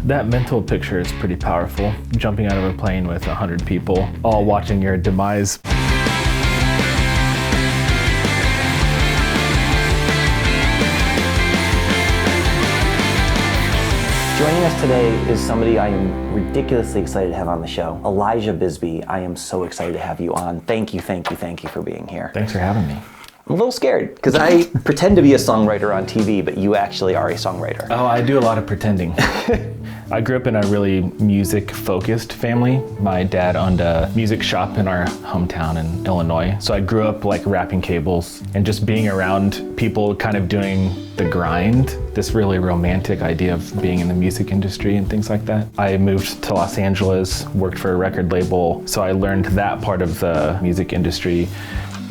That mental picture is pretty powerful. Jumping out of a plane with 100 people, all watching your demise. Joining us today is somebody I am ridiculously excited to have on the show, Elijah Bisbee. I am so excited to have you on. Thank you for being here. Thanks for having me. I'm a little scared because I pretend to be a songwriter on TV, but you actually are a songwriter. Oh, I do a lot of pretending. I grew up in a really music-focused family. My dad owned a music shop in our hometown in Illinois. So I grew up like wrapping cables and just being around people kind of doing the grind, this really romantic idea of being in the music industry and things like that. I moved to Los Angeles, worked for a record label, so I learned that part of the music industry.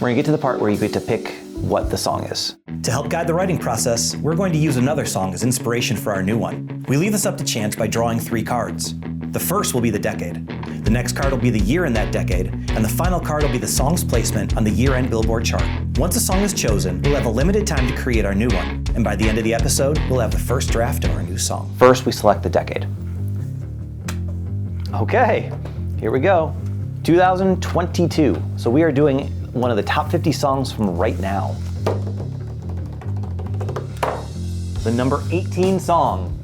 We're gonna get to the part where you get to pick what the song is. To help guide the writing process, we're going to use another song as inspiration for our new one. We leave this up to chance by drawing 3 cards. The first will be the decade. The next card will be the year in that decade, and the final card will be the song's placement on the year-end Billboard chart. Once a song is chosen, we'll have a limited time to create our new one, and by the end of the episode, we'll have the first draft of our new song. First, we select the decade. Okay, here we go. 2022. So we are doing one of the top 50 songs from right now. The number 18 song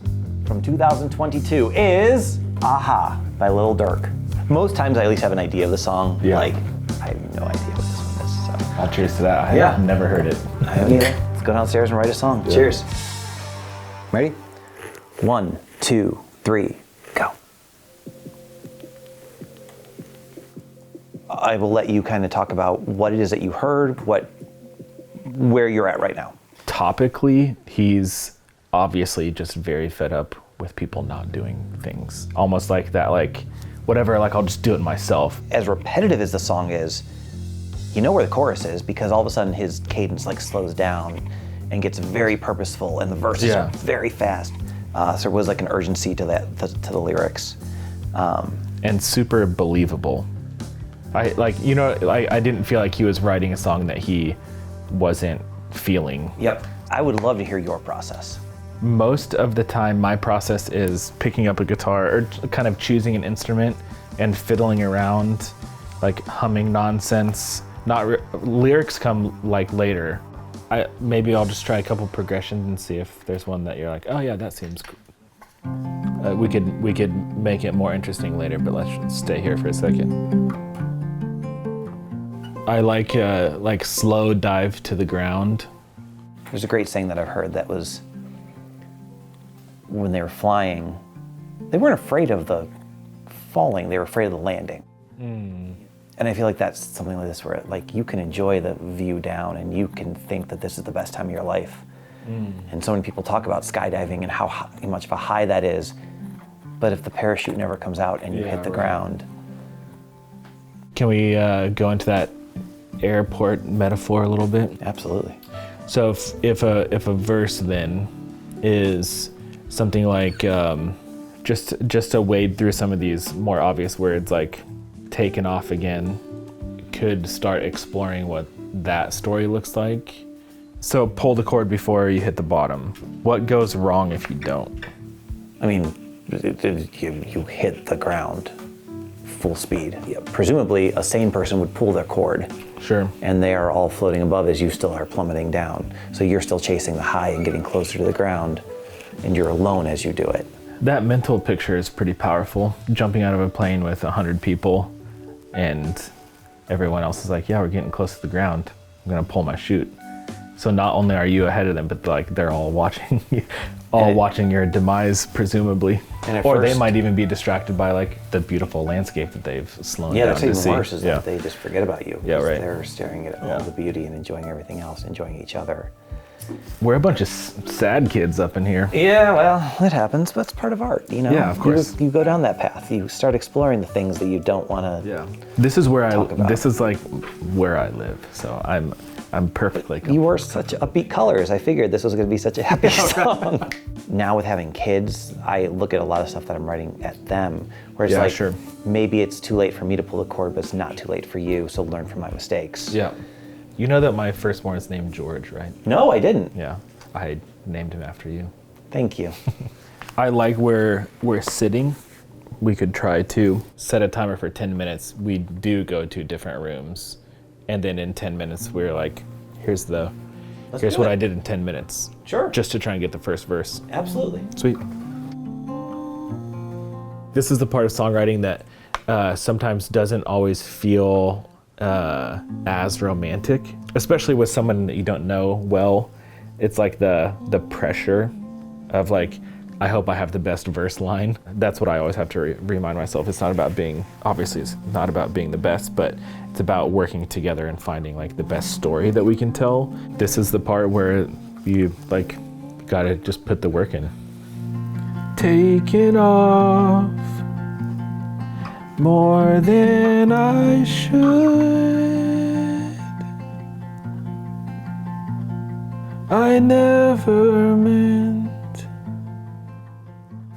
from 2022 is Aha by Lil Durk. Most times I at least have an idea of the song. Yeah. Like, I have no idea what this one is. So. I'll cheers to that. I have never heard it. I haven't either. Let's go downstairs and write a song. Yeah. Cheers. Ready? 1, 2, 3, go. I will let you kind of talk about what it is that you heard, where you're at right now. Topically, he's obviously just very fed up with people not doing things. Almost like that, like, whatever, like, I'll just do it myself. As repetitive as the song is, you know where the chorus is because all of a sudden his cadence like slows down and gets very purposeful and the verses are very fast. So there was like an urgency to that, to the lyrics. And super believable. I didn't feel like he was writing a song that he wasn't feeling. Yep. I would love to hear your process. Most of the time, my process is picking up a guitar or kind of choosing an instrument and fiddling around, like humming nonsense. Lyrics come like later. Maybe I'll just try a couple progressions and see if there's one that you're like, oh yeah, that seems cool. We could make it more interesting later, but let's stay here for a second. I like slow dive to the ground. There's a great saying that I've heard that was when they were flying, they weren't afraid of the falling, they were afraid of the landing. And I feel like that's something like this where like you can enjoy the view down and you can think that this is the best time of your life. And so many people talk about skydiving and how much of a high that is, but if the parachute never comes out and you hit the ground. Can we go into that airport metaphor a little bit? Absolutely. So if a verse then is something like just to wade through some of these more obvious words like taken off again, could start exploring what that story looks like. So pull the chord before you hit the bottom. What goes wrong if you don't? I mean, you hit the ground full speed. Yeah, presumably a sane person would pull their cord. Sure. And they are all floating above as you still are plummeting down. So you're still chasing the high and getting closer to the ground, and you're alone as you do it. That mental picture is pretty powerful. Jumping out of a plane with 100 people, and everyone else is like, yeah, we're getting close to the ground. I'm gonna pull my chute. So not only are you ahead of them, but like they're all watching you, watching your demise, presumably. Or they might even be distracted by like the beautiful landscape that they've slowed down to see. Yeah, that's even worse is that they just forget about you. Yeah, right. They're staring at all the beauty and enjoying everything else, enjoying each other. We're a bunch of sad kids up in here. Yeah, well, it happens, but it's part of art, you know? Yeah, of course. You go down that path. You start exploring the things that you don't want to. Yeah. This is where this is like where I live. So I'm perfectly comfortable. You wore such upbeat colors. I figured this was going to be such a happy song. Now with having kids, I look at a lot of stuff that I'm writing at them, where it's maybe it's too late for me to pull the cord, but it's not too late for you, so learn from my mistakes. Yeah. You know that my firstborn is named George, right? No, I didn't. Yeah. I named him after you. Thank you. I like where we're sitting. We could try to set a timer for 10 minutes. We do go to different rooms. And then in 10 minutes, we're like, here's do what it. I did in 10 minutes. Sure. Just to try and get the first verse. Absolutely. Sweet. This is the part of songwriting that sometimes doesn't always feel as romantic, especially with someone that you don't know well. It's like the pressure of like, I hope I have the best verse line. That's what I always have to remind myself. It's not about being, obviously it's not about being the best, but it's about working together and finding like the best story that we can tell. This is the part where you like gotta just put the work in. Taking off more than I should. I never meant.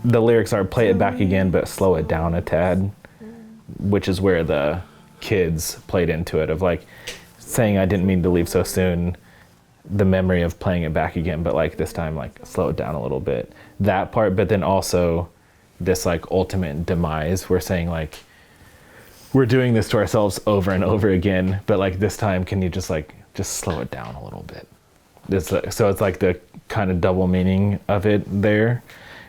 The lyrics are play it back again, but slow it down a tad, which is where the kids played into it of like saying I didn't mean to leave so soon, the memory of playing it back again, but like this time like slow it down a little bit. That part, but then also this like ultimate demise. We're saying like we're doing this to ourselves over and over again, but like this time can you just slow it down a little bit. So it's like the kind of double meaning of it there,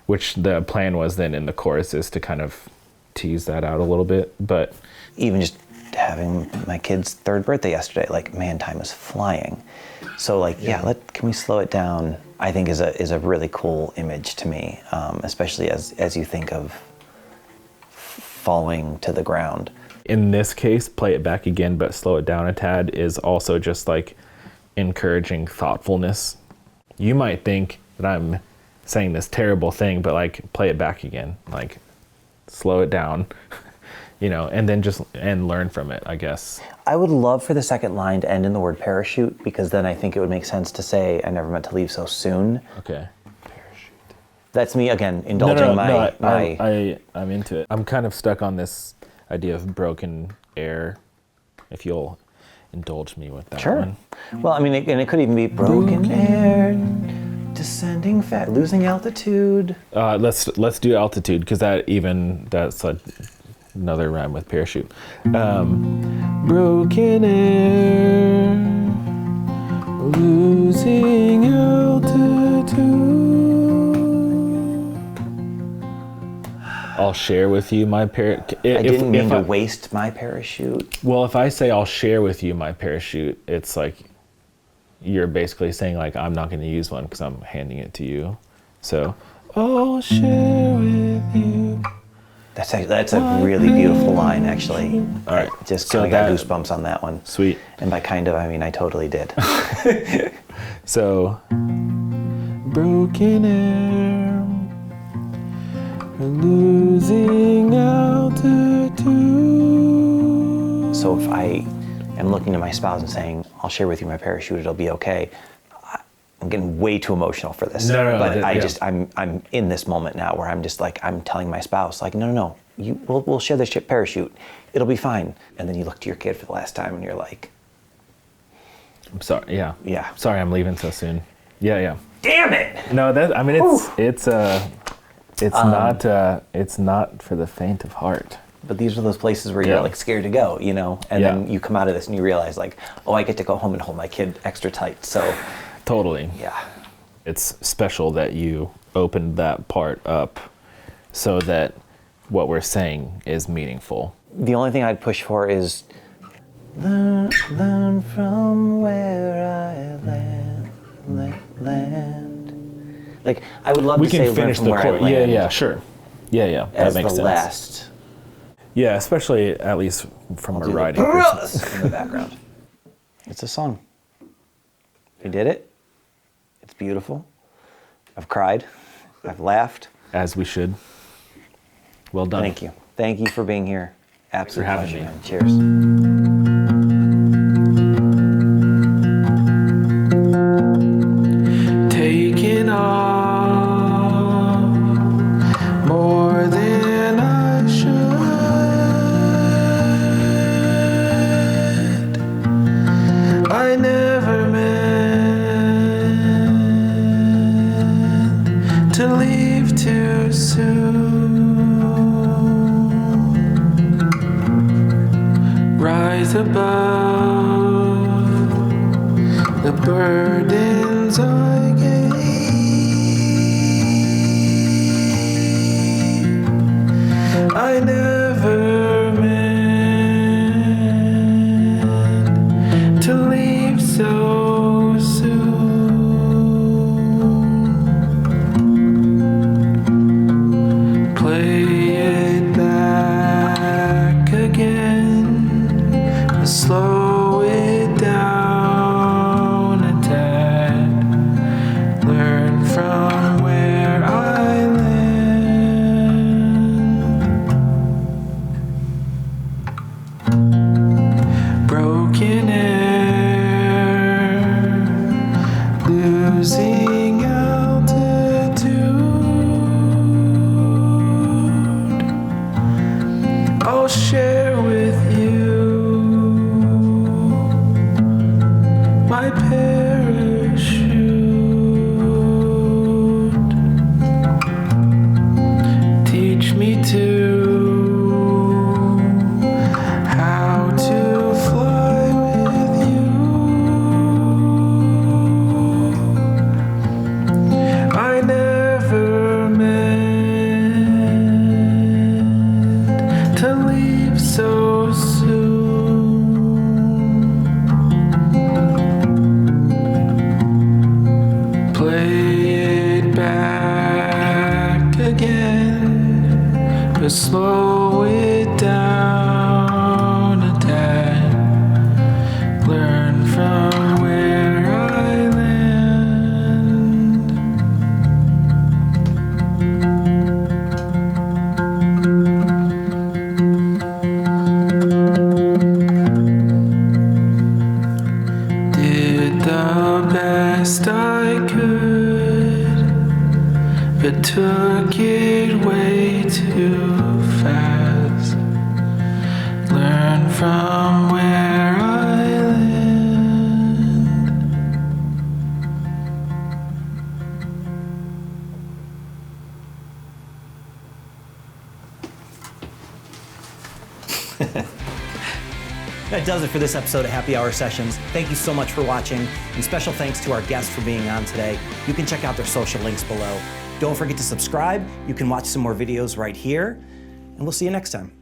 which the plan was then in the chorus is to kind of tease that out a little bit. But even just having my kid's 3rd birthday yesterday, like, man, time is flying. So like, can we slow it down? I think is a really cool image to me, especially as you think of falling to the ground. In this case, play it back again, but slow it down a tad is also just like encouraging thoughtfulness. You might think that I'm saying this terrible thing, but like play it back again, like slow it down, and then and learn from it, I guess. I would love for the second line to end in the word parachute, because then I think it would make sense to say I never meant to leave so soon. Okay. Parachute. That's me again indulging I'm into it. I'm kind of stuck on this idea of broken air, if you'll indulge me with that one. Well, I mean, it could even be broken air, descending fat, losing altitude. Let's do altitude, because that's another rhyme with parachute. Broken air, losing altitude. I'll share with you my parachute. I didn't mean to waste my parachute. Well, if I say I'll share with you my parachute, it's like you're basically saying like I'm not going to use one because I'm handing it to you. So I'll share with you. That's a really beautiful line, actually. All right. Just kind of got goosebumps on that one. Sweet. And by kind of, I mean I totally did. So, broken air, losing altitude. So if I am looking to my spouse and saying, I'll share with you my parachute, it'll be okay, I'm getting way too emotional for this. But I'm in this moment now where I'm just like, I'm telling my spouse, like, no, we'll share this parachute. It'll be fine. And then you look to your kid for the last time and you're like, I'm sorry. Yeah. Yeah. Sorry, I'm leaving so soon. Yeah. Damn it! No, it's not for the faint of heart. But these are those places where you're like scared to go, and then you come out of this and you realize like, oh, I get to go home and hold my kid extra tight. So totally. Yeah. It's special that you opened that part up so that what we're saying is meaningful. The only thing I'd push for is learn from where I land. Like, I would love to say learn from where I land. Yeah, sure. Yeah, as that makes the sense. last. Yeah, especially at least from a writing in perspective. the background. It's a song. We did it. It's beautiful. I've cried. I've laughed. As we should. Well done. Thank you. Thank you for being here. Absolute Thanks for having pleasure. me. Cheers. Taking off more than I should. I never meant to leave too the burdens I gave. I never meant to leave so soon. Play it back again, slow it down a tad, learn from where I land. Broken air, losing altitude. I'll share with you my parachute. Teach me to how to fly with you. I never meant to leave so soon. Play it back again, but slow it down a tad. Learn from where I land. Did the best I could, but took it way too fast. Learn from where I land. That does it for this episode of Happy Hour Sessions. Thank you so much for watching, and special thanks to our guests for being on today. You can check out their social links below. Don't forget to subscribe. You can watch some more videos right here, and we'll see you next time.